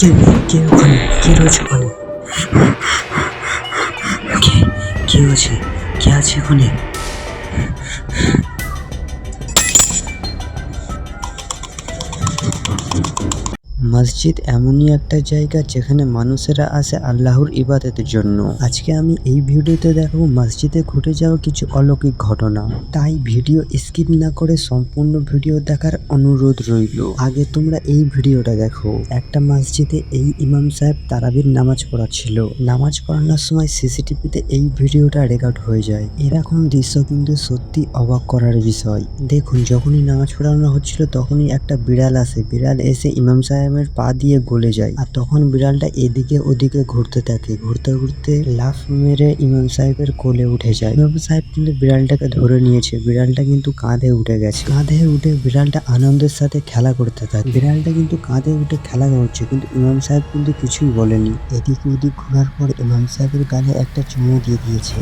কে কে ওখানে? কে রয়েছে ওখানে? কে কে আছে? কে আছে ওখানে? মসজিদ এমনই একটা জায়গা যেখানে মানুষেরা আসে আল্লাহর ইবাদতের জন্য। আজকে আমি এই ভিডিওতে দেখাবো মসজিদে ঘটে যাওয়া কিছু অলৌকিক ঘটনা। তাই ভিডিও স্কিপ না করে সম্পূর্ণ ভিডিও দেখার অনুরোধ রইল। আগে তোমরা এই ভিডিওটা দেখো। একটা মসজিদে এই ইমাম সাহেব তারাবির নামাজ পড়াচ্ছিল। নামাজ পড়ানোর সময় সিসিটিভিতে এই ভিডিওটা রেকর্ড হয়ে যায়। এরকম দৃশ্য কিন্তু সত্যি অবাক করার বিষয়। দেখুন, যখনই নামাজ পড়ানো হচ্ছিল তখনই একটা বিড়াল আসে। বিড়াল এসে ইমাম সাহেবের পা দিয়ে গলে যায়, আর তখন বিড়ালটা এদিকে ওদিকে ঘুরতে থাকে। ঘুরতে ঘুরতে লাফ মেরে ইমাম সাহেবের কোলে উঠে যায়। ইমাম সাহেব কিন্তু বিড়ালটাকে ধরে নিয়েছে। বিড়ালটা কিন্তু কাঁধে উঠে গেছে। কাঁধে উঠে বিড়ালটা আনন্দের সাথে খেলা করতে থাকে। বিড়ালটা কিন্তু কাঁধে উঠে খেলা করছে, কিন্তু ইমাম সাহেব কিন্তু কিছুই বলেনি। এদিক ওদিক ঘোরার পর ইমাম সাহেবের গালে একটা চুমু দিয়ে দিয়েছে।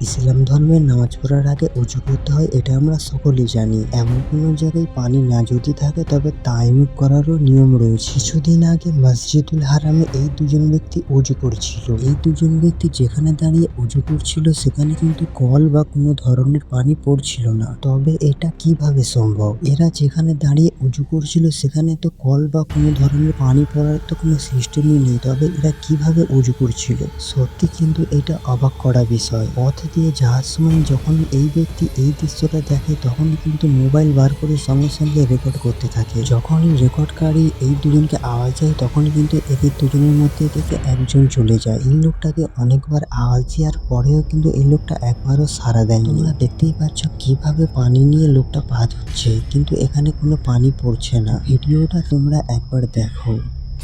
ইসলাম ধর্মের নামাজ পড়ার আগে উজু করতে হয়, এটা আমরা সকলেই জানি। এমন কোনো জায়গায় পানি না যদি থাকে তবে তায়াম্মুম করারও নিয়ম রয়েছে। কিছুদিন আগে মসজিদুল হারামে এই দুজন ব্যক্তি উজু করছিল। এই দুজন ব্যক্তি যেখানে দাঁড়িয়ে উজু করছিল সেখানে কিন্তু কল বা কোনো ধরনের পানি পড়ছিল না। তবে এটা কিভাবে সম্ভব? এরা যেখানে দাঁড়িয়ে উজু করছিল সেখানে তো কল বা কোনো ধরনের পানি পড়ার তো কোনো সিস্টেমই নেই। তবে এরা কিভাবে উজু করছিল? সত্যি কিন্তু এটা অবাক করা বিষয়। পথ দিয়ে যাওয়ার সময় যখন এই ব্যক্তি এই দৃশ্যটা দেখে তখনই কিন্তু মোবাইল বার করে সঙ্গে সঙ্গে রেকর্ড করতে থাকে। যখনই রেকর্ডকারী এই দুজনকে আওয়াজ দেয় তখনই কিন্তু এদের দুজনের মধ্যে থেকে একজন চলে যায়। এই লোকটাকে অনেকবার আওয়াজ দেওয়ার পরেও কিন্তু এই লোকটা একবারও সাড়া দেয়নি। তোমরা দেখতেই পাচ্ছ কিভাবে পানি নিয়ে লোকটা পা ধুচ্ছে, কিন্তু এখানে কোনো পানি পড়ছে না। ভিডিওটা তোমরা একবার দেখো।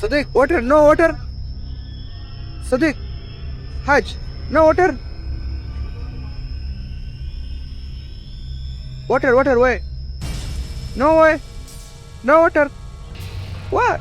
Sadiq, water, no water. Sadiq, Hajj, no water. Water, way. No way. No water. What?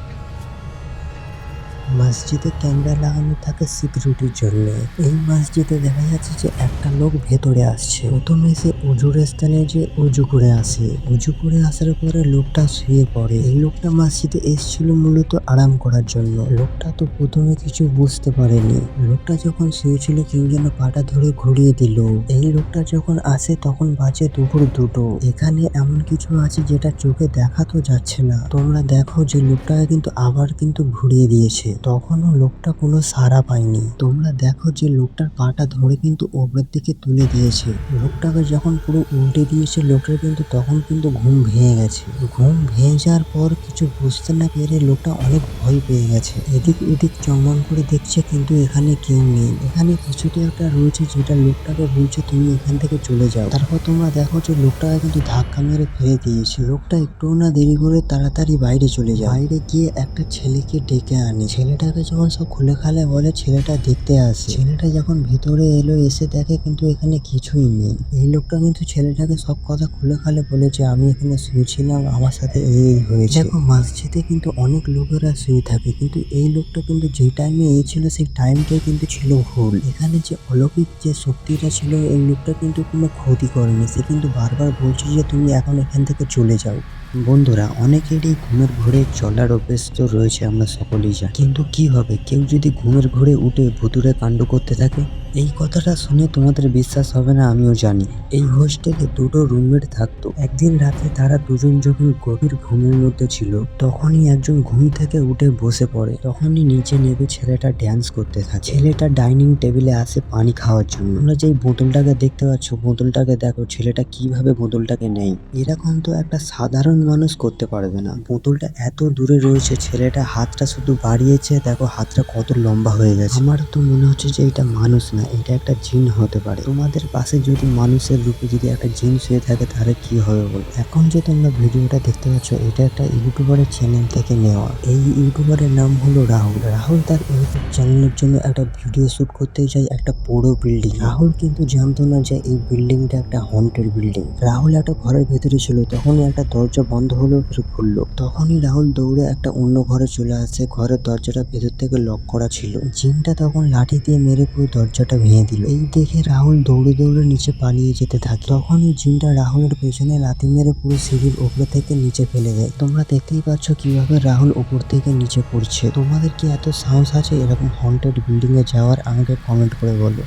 মসজিদে ক্যামেরা লাগানো থাকে সিকিউরিটির জন্য। এই মসজিদে দেখা যাচ্ছে যে একটা লোক ভেতরে আসছে। প্রথমে সে উজুর স্থানে যে উজু করে আসে। উজু করে আসার পরে লোকটা শুয়ে পড়ে। এই লোকটা মসজিদে এসেছিল মূলত আরাম করার জন্য। লোকটা তো প্রথমে কিছু বুঝতে পারেনি। লোকটা যখন শুয়েছিল কেউ যেন পাটা ধরে ঘুরিয়ে দিল। এই লোকটা যখন আসে তখন বাজে দুপুর 2টো। এখানে এমন কিছু আছে যেটা চোখে দেখা তো যাচ্ছে না। তোমরা দেখো যে লোকটাকে কিন্তু আবার কিন্তু ঘুরিয়ে দিয়েছে। তখনও লোকটা কোনো সাড়া পায়নি। তোমরা দেখো যে লোকটার পাটা ধরে কিন্তু ওপরের দিকে তুলে দিয়েছে। লোকটাকে যখন পুরো উল্টে দিয়েছে লোকটার কিন্তু তখন কিন্তু ঘুম ভেঙে গেছে। ঘুম ভেঙে যাওয়ার পর কিছু বুঝতে না পেরে লোকটা অনেক ভয় পেয়ে গেছে। এদিক ওদিক চমন করে দেখছে কিন্তু এখানে কেউ নেই। এখানে কিছুটা একটা রয়েছে যেটা লোকটাকে বলছে তুমি এখান থেকে চলে যাও। তারপর তোমরা দেখো যে লোকটাকে কিন্তু ধাক্কা মেরে ফেলে দিয়েছে। লোকটা একটুও না দেরি করে তাড়াতাড়ি বাইরে চলে যায়। বাইরে গিয়ে একটা ছেলেকে ডেকে আনে। ছেলেটাকে যখন সব খুলে খালে বলে ছেলেটা দেখতে আসে। ছেলেটা যখন ভিতরে এলো এসে দেখে কিন্তু এখানে কিছুই নেই। এই লোকটা কিন্তু ছেলেটাকে সব কথা খুলে খালে বলেছে আমি এখানে শুয়েছিলাম, আমার সাথে এই হয়েছে। দেখো মসজিদে কিন্তু অনেক লোকেরা শুয়ে থাকে, কিন্তু এই লোকটা কিন্তু যে টাইমে ছিল সেই টাইমটাই কিন্তু ছিল ভুল। এখানে যে অলৌকিক যে শক্তিটা ছিল এই লোকটা কিন্তু কোনো ক্ষতি করেনি। সে কিন্তু বারবার বলছে যে তুমি এখন এখান থেকে চলে যাও। বন্ধুরা, অনেকেরই ঘুমের ঘোরে চলার অভ্যেস তো রয়েছে, আমরা সকলেই জানি। কিন্তু কি হবে কেউ যদি ঘুমের ঘোরে উঠে ভুতুড়ে কাণ্ড করতে থাকে? এই কথাটা শুনে তোমাদের বিশ্বাস হবে না, আমিও জানি। এই হোস্টেলে 2টো রুমমেট থাকতো। একদিন রাতে তারা দুজন যখন গভীর ঘুমের মধ্যে ছিল তখনই একজন ঘুম থেকে উঠে বসে পড়ে। তখনই নিচে নেমে ছেলেটা ড্যান্স করতে থাকে। ছেলেটা ডাইনিং টেবিলে আসে পানি খাওয়ার জন্য। তোমরা যেই বোতলটাকে দেখতে পাচ্ছ, বোতলটাকে দেখো ছেলেটা কিভাবে বোতলটাকে নেয়। এরকম তো একটা সাধারণ মানুষ করতে পারবে না। বোতলটা এত দূরে রয়েছে, ছেলেটা হাতটা শুধু বাড়িয়েছে, দেখো হাতটা কত লম্বা হয়ে গেছে। আমার তো মনে হচ্ছে যে এটা মানুষ না, এটা একটা জিন হতে পারে। তোমাদের পাশে যদি মানুষের রূপে যদি একটা জিন শুয়ে থাকে তাহলে কি হবে বল? এখন যে তোমরা ভিডিওটা দেখতে পাচ্ছ এটা একটা ইউটিউবারের চ্যানেল থেকে নেওয়া। এই ইউটিউবারের নাম হলো রাহুল। রাহুল তার ইউটিউব চ্যানেলের জন্য একটা ভিডিও শুট করতে যায় একটা পুরো বিল্ডিং। রাহুল কিন্তু জানতো না যে এই বিল্ডিংটা একটা হন্টেড বিল্ডিং। রাহুল একটা ঘরের ভেতরে ছিল, তখনই একটা দরজা বন্ধ হলো, ফির খুললো। তখনই রাহুল দৌড়ে একটা অন্য ঘরে চলে আসে। ঘরের দরজাটা ভেতর থেকে লক করা ছিল। জিনটা তখন লাঠি দিয়ে মেরে পুরো দরজাটা দেওয়ালটা ভেঙে দিল। এই দেখে রাহুল দৌড়ে দৌড়ে নিচে পালিয়ে যেতে থাকে। তখন ওই জিনটা রাহুলের পেছনে লাথি মেরে পুরো সিঁড়ির উপরে থেকে নিচে ফেলে দেয়। তোমরা দেখতেই পাচ্ছ কিভাবে রাহুল উপর থেকে নিচে পড়ছে। তোমাদের কি এত সাহস আছে এরকম হন্টেড বিল্ডিং এ যাওয়ার? আমাকে কমেন্ট করে বলো।